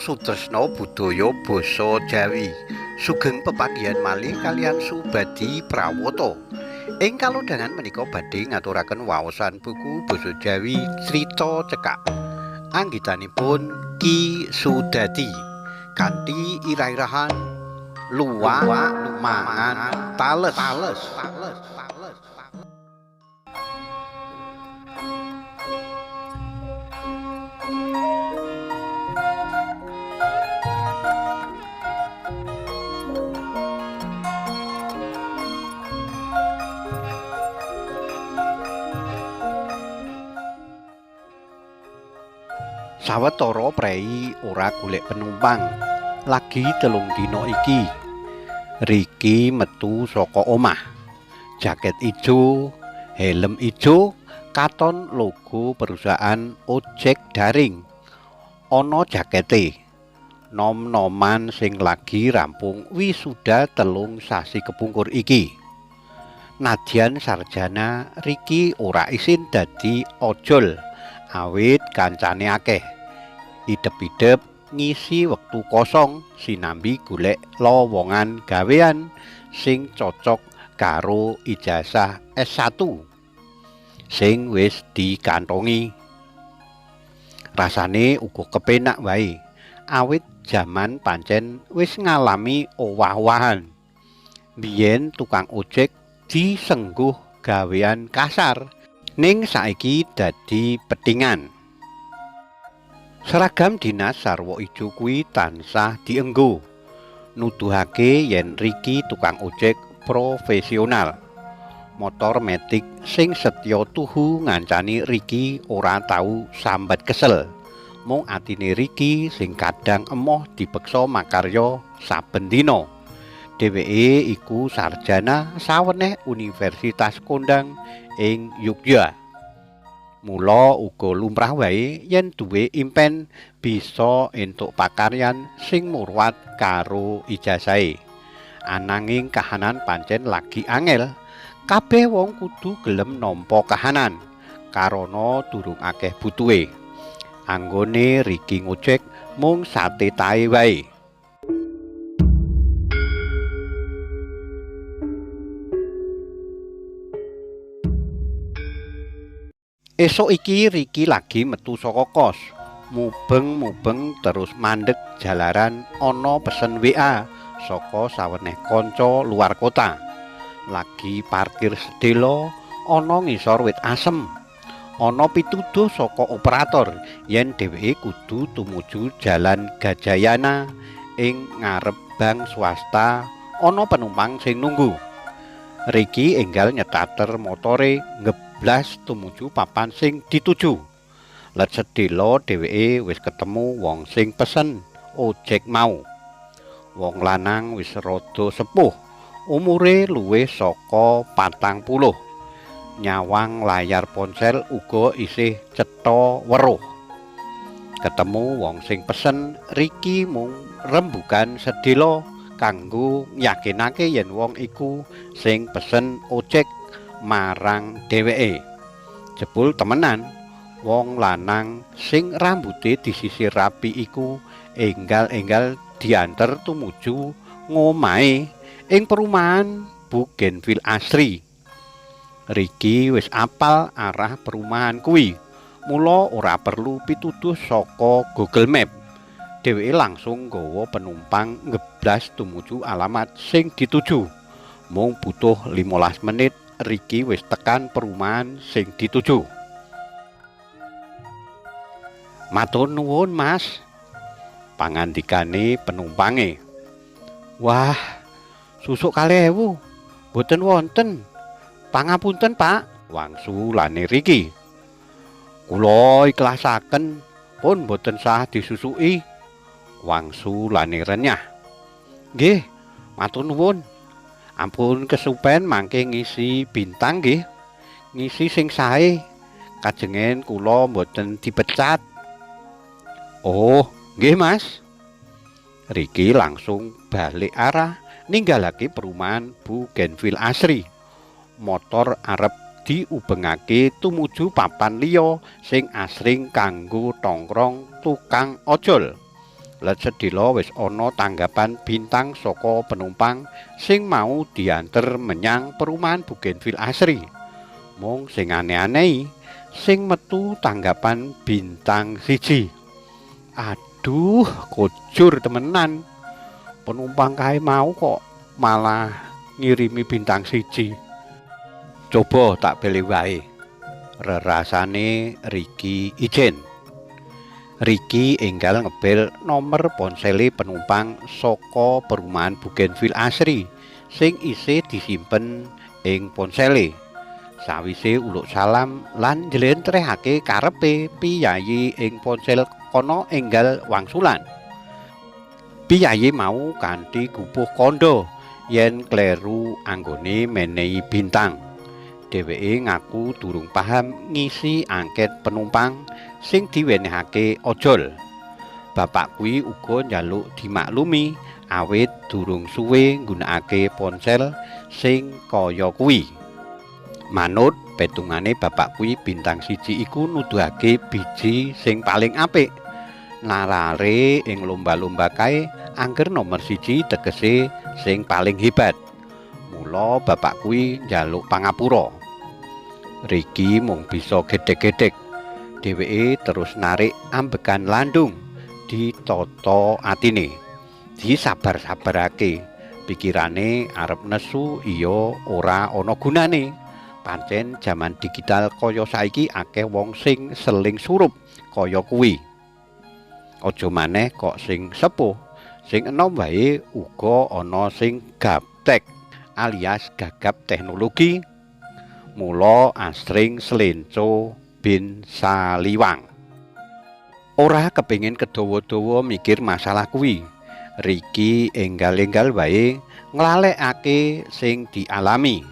sutresna budaya basa Jawi. Sugeng pepanggihan malih kaliyan Subadi Prawata. Ing kalodhangan menika badhe ngaturaken waosan buku basa Jawi Crita Cekak. Anggitanipun Ki Sudadi kanthi irah-irahan luwak lumangan tales. Sawetara prei ora golek penumpang. Lagi 3 dina iki. Riki metu saka omah. Jaket ijo, helm ijo, katon logo perusahaan ojek daring. Ana jakete. Nom-noman sing lagi rampung wisuda 3 sasi kepungkur iki. Nadyan sarjana, Riki ora isin dadi ojol. Awit kancane akeh. Idep-idep ngisi wektu kosong sinambi golek lowongan gawean sing cocok karo ijazah S1 sing wis dikantongi. Rasane uga kepenak wae, awit jaman pancen wis ngalami owah-owahan. Biyen tukang ojek disengguh gawean kasar, ning saiki dadi petingan. Seragam dinas sarwa ijo kuwi tansah dienggo, nuduhake yen Riki tukang ojek profesional. Motor metik sing setya tuhu ngancani Riki ora tau sambat kesel. Mung atine Riki sing kadang emoh dipeksa makarya saben dina. Dheweke iku sarjana saweneh Universitas Kondang ing Yogya. Mula uga lumrah wae yen duwe impen bisa entuk pakaryan sing murwat karo ijazahe. Ananging kahanan pancen lagi angel. Kabeh wong kudu gelem nampa kahanan karana durung akeh butuhe. Anggone Riki ngojek mung sate tae wae. Esuk iki Riki lagi metu saka kos, mubeng-mubeng terus mandeg jalaran ana pesen WA saka saweneh kanca luar kota. Lagi parkir sedelo ana ngisor wit asem. Ana pituduh saka operator yen dheweke kudu tumuju Jalan Gajayana ing ngarep bank swasta ana penumpang sing nunggu. Riki enggal nyetater motore ngeblas tumuju papan sing dituju. Let sedelo dheweke wis ketemu wong sing pesen ojek mau. Wong lanang wis rada sepuh, umure luwih saka 40. Nyawang layar ponsel uga isih cetha weruh. Ketemu wong sing pesen, Riki mung rembugan sedelo kanggo yakinake yen wong iku sing pesen ojek marang dheweke. Jebul temenan, wong lanang sing rambute disisir rapi iku enggal-enggal dianter tumuju ngomahe ing perumahan Bougainville Asri. Riki wis apal arah perumahan kuwi, mula ora perlu pituduh saka Google Map. Dheweke langsung nggawa penumpang ngeblas tumuju alamat sing dituju. Mung butuh 15 menit Riki wis tekan perumahan sing dituju. Matur nuwun, Mas, pangandikane penumpange. Wah, susuk 2.000 boten wonten. Pangapunten, Pak, wangsulane Riki. Kula ikhlasaken pun boten sah disusuki, wangsulane renyah. Nggih, matur nuwun. Ampun kesupen mangke ngisi bintang nggih. Ngisi sing sae. Kajengen kula mboten dipecat. Oh, nggih, Mas. Riki langsung balik arah ninggalake perumahan Bougainville Asri. Motor arep diubengake tumuju papan liya sing asring kanggo tongkrong tukang ojol. Let sedina wis ana tanggapan bintang saka penumpang sing mau dianter menyang perumahan Bougainville asri. Mung sing aneh-aneh sing metu tanggapan bintang 1. Aduh, kojur temenan. Penumpang kae mau kok malah ngirimi bintang 1. Coba tak pilih wae. Rerasane Ricky ijen. Ricky enggal ngebel nomor ponsele penumpang saka perumahan Bougainville asri sing isih disimpen ing ponsele. Sawise uluk salam lan njlentrehake karepe piyayi ing ponsel kono enggal wangsulan. Piyayi mau kanthi gupuh kandha yen kleru anggone menehi bintang. Dheweke ngaku durung paham ngisi angket penumpang sing diwenehake ojol. Bapak kuwi uga njaluk dimaklumi awit durung suwe nggunakake ponsel sing kaya kuwi. Manut petungane bapak kuwi bintang 1 iku nuduhake biji sing paling apik. Narare ing lomba-lomba kae angger nomor 1 tegese sing paling hebat. Mula bapak kuwi njaluk pangapura. Ricky mung bisa gedhek-gedhek. Dheweke terus narik ambekan landung ditata atine. Disabar-sabarake. Pikirane arep nesu iya ora ana gunane. Pancen jaman digital kaya saiki akeh wong sing seling surup kaya kuwi. Aja maneh kok sing sepuh, sing enom wae uga ana sing gaptek alias gagap teknologi. Mula asring slenco bin saliwang. Ora kepengin kedawa-dawa mikir masalah kuwi. Ricky enggal-enggal wae nglalekake sing dialami.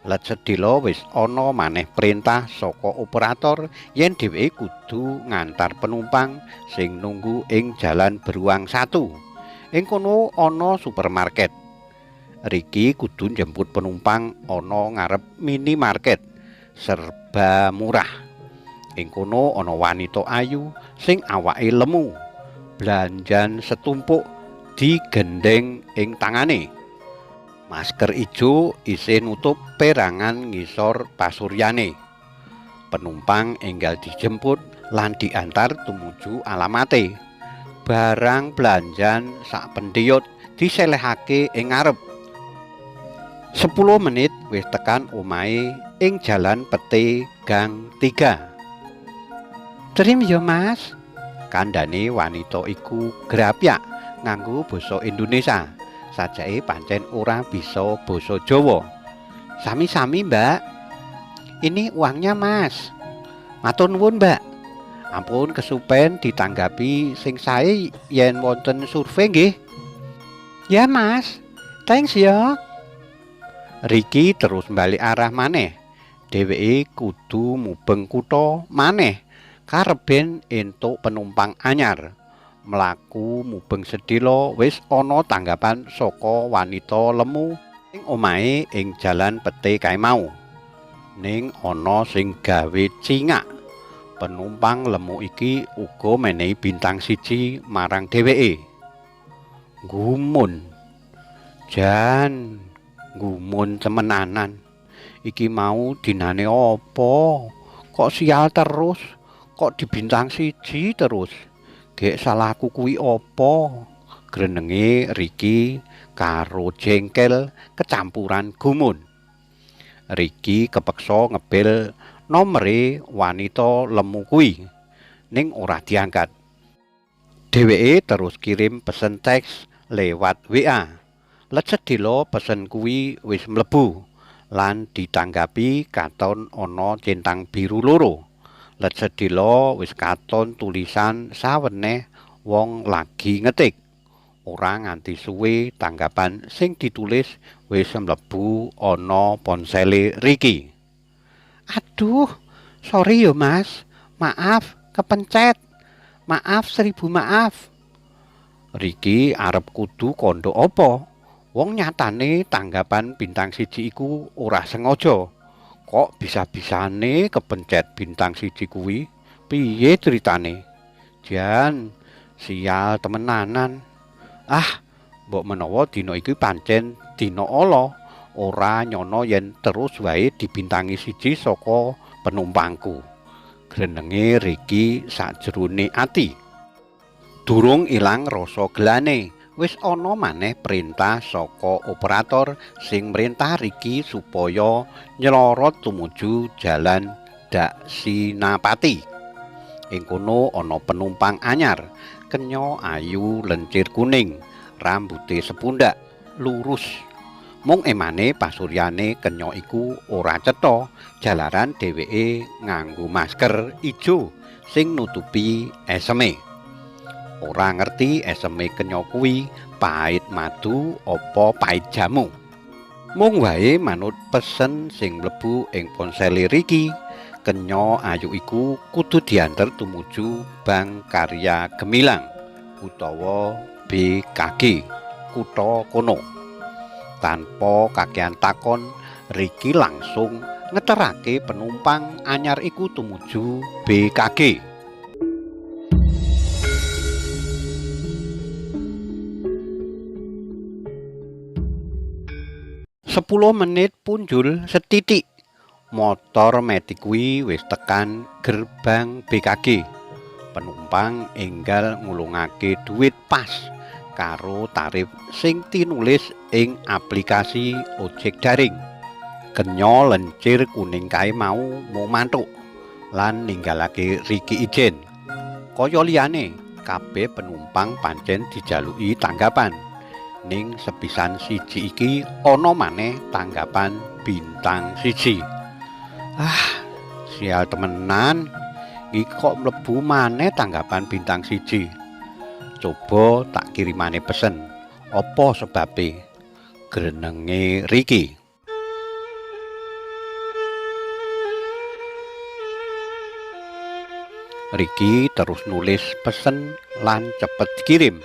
Let sedina wis ana maneh perintah saka operator yen dheweke kudu ngantar penumpang sing nunggu ing jalan beruang 1. Ing kono ana supermarket. Ricky kudu njemput penumpang ana ngarep minimarket serba murah. Ing kono ana wanita ayu sing awake lemu. Blanjan setumpuk digendeng ing tangane. Masker ijo isih nutup perangan ngisor pasuryane. Penumpang enggal dijemput lan diantar tumuju alamate. Barang belanjan sak pendhiyut diselehake ing ngarep. 10 menit wis tekan omahe ing Jalan Pete Gang 3. "Trim ya, Mas," kandhane wanita iku grapyak nganggo basa Indonesia. Sajake pancen ora bisa basa Jawa. "Sami-sami, Mbak. Ini uangnya, Mas." "Matur nuwun, Mbak. Ampun kesupen ditanggapi sing sae yen wonten survei nggih." "Ya, Mas. Thanks ya." Ricky terus balik arah maneh. Dheweke kudu mubeng kutha maneh kareben entuk penumpang anyar. Mlaku mubeng sedhela wis ana tanggapan saka wanita lemu ing omahe ing Jalan Pete kae mau. Ning ana sing gawe cingak. Penumpang lemu iki uga menehi bintang 1 marang dheweke. Gumun. Jan gumun temenanan. Iki mau dinane apa? Kok sial terus? Kok dibintang 1 terus? Gek salahku kuwi apa? Grenenge Ricky karo jengkel kecampuran gumun. Ricky kepeksa ngebel nomere wanita lemu kuwi ning ora diangkat. Dheweke terus kirim pesen teks lewat WA. Let sedina pesen kuwi wis mlebu lan ditanggapi katon ana centang biru loro. Let sedina wis katon tulisan saweneh wong lagi ngetik. Ora nganti suwe tanggapan sing ditulis wis mlebu ana ponsele Ricky. "Aduh, sorry yo Mas. Maaf, kepencet. Maaf 1000 maaf." Ricky arep kudu kandha apa? Wong nyatane tanggapan bintang 1 iku ora sengaja. Kok bisa-bisane kepencet bintang 1 kuwi? Piye ceritane? Jan, Sial temenanan. Ah, mbok menawa dina iki pancen dina ala, ora nyono yen terus wae dibintangi siji saka penumpangku. Grenenge Ricky sajrone ati. Durung ilang rasa gelane, wis ana maneh perintah saka operator sing mrintah Ricky supaya nyelorot tumuju jalan Daksinapati. Ing kono ana penumpang anyar, kenya ayu lencir kuning, rambuté sepundak, lurus. Mung emane pasuryane kenya iku ora cetha jalaran dheweke nganggo masker ijo sing nutupi eseme. Ora ngerti eseme kenya kuwi pait madu apa pait jamu. Mung wae manut pesen sing mlebu ing ponsele Ricky, kenya ayu iku kudu diantar tumuju Bank Karya Gemilang utawa BKG kutha kono. Tanpa kakehan takon, Ricky langsung ngeterake penumpang anyar iku tumuju BKG. 10 menit punjul setitik. Motor metik kuwi wis tekan gerbang BKG. Penumpang enggal ngulungake duit pas karo tarif sing tinulis ing aplikasi ojek daring. Kenya lencir kuning kae mau mantuk lan ninggalake Ricky ijen. Kaya liyane kabeh penumpang pancen dijaluki tanggapan. Ning sepisan siji iki ana maneh tanggapan bintang 1. Ah, sial temenan. Iki kok mlebu maneh tanggapan bintang 1. Coba tak kirimane pesen. Apa sebabe? Grenenge Ricky. Ricky terus nulis pesen lan cepet dikirim.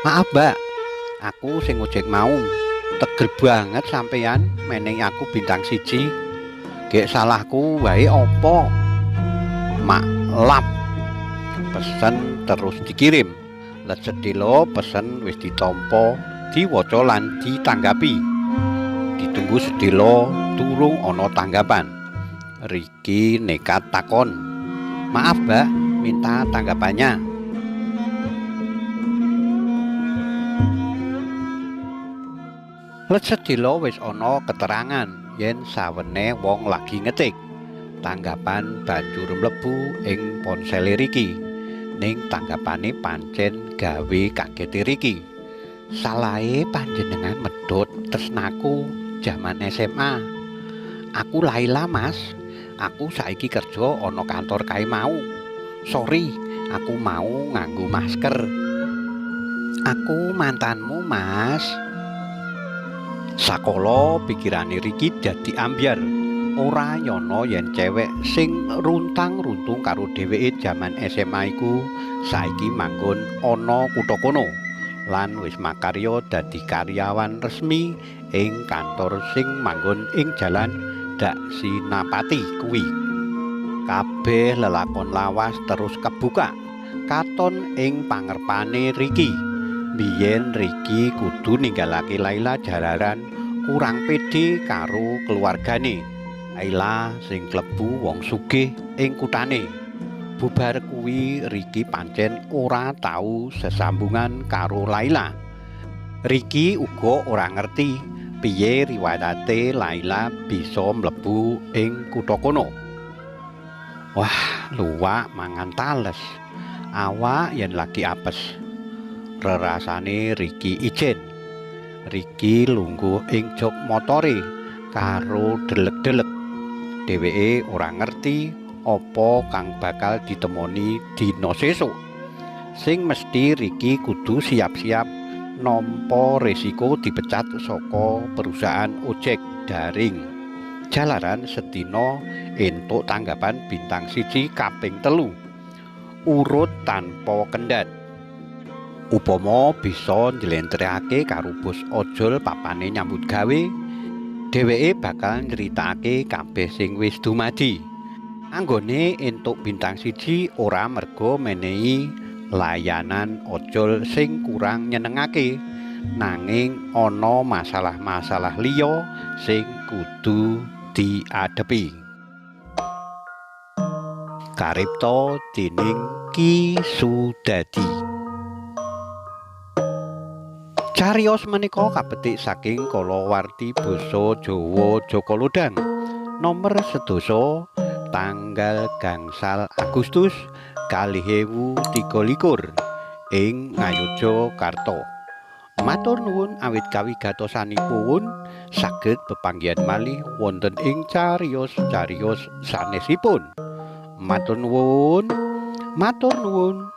Maaf, Mbak. Aku sing ojek mau. Tegel banget sampeyan menehi aku bintang 1. Gek salahku wae apa? Maklap. Pesen terus dikirim. Let sedelo pesen wis ditampa, diwaca lan ditanggapi. Ditunggu sedelo durung ana tanggapan. Ricky nekat takon. Maaf, Mbak, minta tanggapannya. Let sedelo wis ana keterangan yen sawene wong lagi ngetik. Tanggapan banjur mlebu ing ponsel Ricky. Ning tanggapane pancen gawe kaget Ricky. Salahe panjenengan medhot tresnaku jaman SMA. Aku Laila, Mas. Aku saiki kerja ana kantor kae mau. Sorry, aku mau nganggo masker. Aku mantanmu, Mas. Sakala pikirane Ricky dadi ambyar. Ora nyono yen cewek sing runtang-runtung karo dheweke jaman SMA iku saiki manggon ana kutha kono lan wis makarya dadi karyawan resmi ing kantor sing manggon ing jalan Daksinapati kuwi. Kabeh lelakon lawas terus kebuka katon ing pangerpane Ricky. Biyen Ricky kudu ninggalake Laila jalaran kurang pede karo keluargane. Laila sing klebu wong sugih ing kutane. Bubar kuwi Ricky pancen ora tau sesambungan karo Laila. Ricky uga ora ngerti piye riwayate Laila bisa mlebu ing kutha kono. Wah, luwak mangan tales. Awak yen lagi apes. Rerasane Ricky ijen. Ricky lungguh ing jok motore karo delek-delek. Dheweke ora ngerti apa kang bakal ditemoni dina sesuk. Sing mesti Ricky kudu siap-siap nampa resiko dipecat saka perusahaan ojek daring. Jalaran sedina entuk tanggapan bintang 1 kaping 3. Urut tanpa kendhat. Upama bisa njlentrehake karo bos ojol papane nyambut gawe, dheweke bakal nyritakake kabeh sing wis dumadi. Anggone entuk bintang 1 ora merga menehi layanan ojol sing kurang nyenengake, nanging ana masalah-masalah liya sing kudu diadepi. Karipta dening Ki Sudadi. Cariyos menika kapetik saking kalawarti basa Jawa Jaka Lodang nomor 11 tanggal gangsal Agustus 2023 ing Ngayogyakarta. Matur nuwun awit kawigatosanipun saged pepanggihan malih wonten ing cariyos-cariyos sanesipun. Matur nuwun. Nuwun.